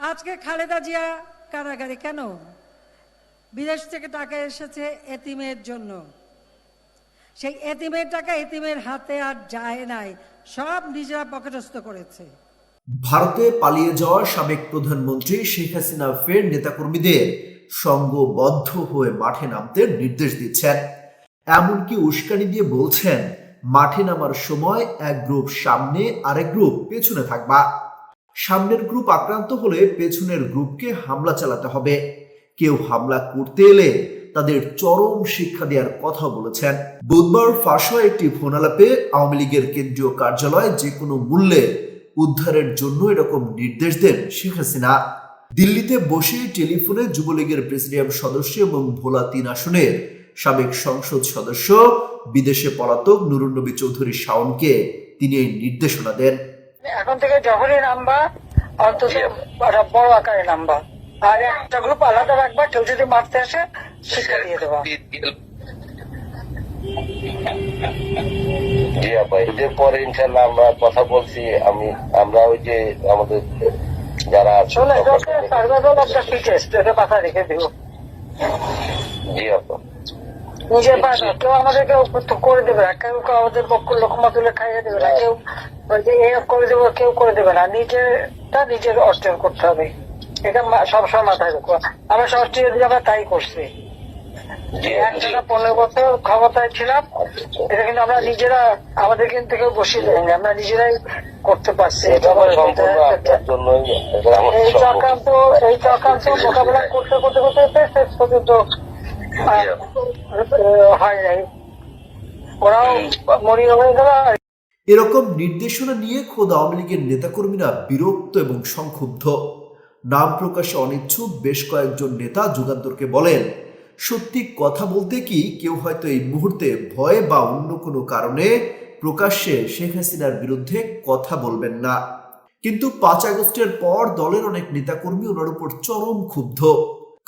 আজকে খালেদা জিয়া কারাগারে কেন? বিদেশ থেকে টাকা এসেছে এতিমের জন্য। সেই এতিমের টাকা এতিমের হাতে আর যায় নাই, সব নিজেরা পকেটস্থ করেছে। ভারতে পালিয়ে যাওয়া সাবেক প্রধানমন্ত্রী শেখ হাসিনা ফের নেতাকর্মীদের সংঘবদ্ধ হয়ে মাঠে নামতে নির্দেশ দিচ্ছেন। এমনকি উস্কানি দিয়ে বলছেন, মাঠে নামার সময় এক গ্রুপ সামনে আরেক গ্রুপ পেছনে থাকবা। সামনের গ্রুপ আক্রান্ত হলে পেছনের গ্রুপকে হামলা চালাতে হবে। কেউ হামলা করতে এলে তাদের চরম শিক্ষা দেওয়ার কথা বলেছেন। বুধবার ফাঁস হওয়া একটি ফোনালাপে আওয়ামী লীগের কেন্দ্রীয় কার্যালয় যে কোনো মূল্যে উদ্ধারের জন্য এরকম নির্দেশ দেন শেখ হাসিনা। দিল্লিতে বসে টেলিফোনে যুবলীগের প্রেসিডিয়াম সদস্য এবং ভোলা ৩ আসনের সাবেক সংসদ সদস্য বিদেশে পলাতক নুরুন নবী চৌধুরী শাওনকে তিনি এই নির্দেশনা দেন। এখন থেকে যখনই নামবা অন্তত বড় আকারে নামবা, আর একটা গ্রুপ আলাদা রাখবা, কেউ যদি মারতে আসে শিক্ষা দিয়ে দেবা। জি আপা, এদের পরে ইনশাল্লাহ আমরা কথা বলছি। আমরা ওই যে আমাদের যারা মাথা রেখে দিব। জি আপা, নিজের পাশে কেউ আমাদেরকে করে দেবে না, কেউ আমাদের পক্ষ লোকমা তুলে খাইয়ে দেবে না, কেউ করে দেবে, কেউ করে দেবে না। নিজেরটা নিজের অর্জন করতে হবে, এটা সবসময় মাথায় রাখবো। আমরা ষষ্ঠী আমরা তাই করছি। 15 বছর ক্ষমতায় ছিলাম, এটা কিন্তু আমরা নিজেরা আমাদের কিন্তু কেউ বসিয়ে দেয়নি, আমরা নিজেরাই করতে পারছি। এই চক্রান্ত মোকাবেলা করতে করতে করতে শেষ পর্যন্ত হয় নাই, ওরাও মরিয়া হয়ে গেল। এরকম নির্দেশনা নিয়ে খোদ আওয়ামী লীগের নেতাকর্মীরা বিরক্ত এবং সংক্ষুব্ধ। নাম প্রকাশে অনিচ্ছুক বেশ কয়েকজন নেতা যুগান্তরকে বলেন, সত্যি কথা বলতে কি কেউ হয়তো এই মুহূর্তে ভয় বা অন্য কোনো কারণে প্রকাশ্যে শেখ হাসিনার বিরুদ্ধে কথা বলবেন না। কিন্তু 5 আগস্টের পর দলের অনেক নেতাকর্মী ওনার উপর চরম ক্ষুব্ধ।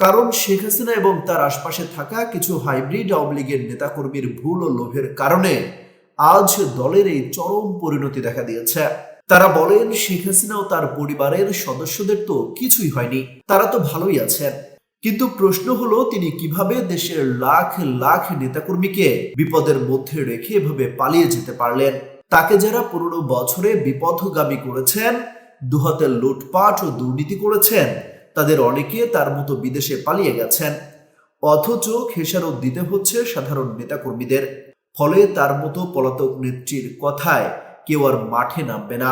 কারণ শেখ হাসিনা এবং তার আশপাশে থাকা কিছু হাইব্রিড আওয়ামী লীগের নেতাকর্মীর ভুল ও লোভের কারণে আজ দলের এই চরম পরিণতি দেখা দিয়েছে। তারা বলেন, শেখ হাসিনা ও তার পরিবারের সদস্যদের তো কিছুই হয়নি, তারা তো ভালোই আছেন। কিন্তু প্রশ্ন হলো, তিনি কিভাবে দেশের লাখ লাখ নেতাকর্মীকে বিপদের মধ্যে রেখে এভাবে পালিয়ে যেতে পারলেন? তাকে যারা 15 বছরে বিপথগামী করেছেন, দুহাতে লুটপাট ও দুর্নীতি করেছেন, তাদের অনেকে তার মতো বিদেশে পালিয়ে গেছেন। অথচ খেসারত দিতে হচ্ছে সাধারণ নেতাকর্মীদের। ফলে তার মতো পলাতক নেত্রীর কথায় কেউ আর মাঠে নামবে না,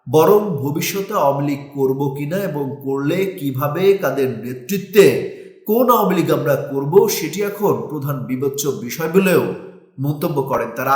বরং ভবিষ্যতে আওয়ামী লীগ করবো কিনা এবং করলে কিভাবে, কাদের নেতৃত্বে কোন আওয়ামী লীগ আমরা করবো, সেটি এখন প্রধান বিবেচ্য বিষয় বলেও মন্তব্য করেন তারা।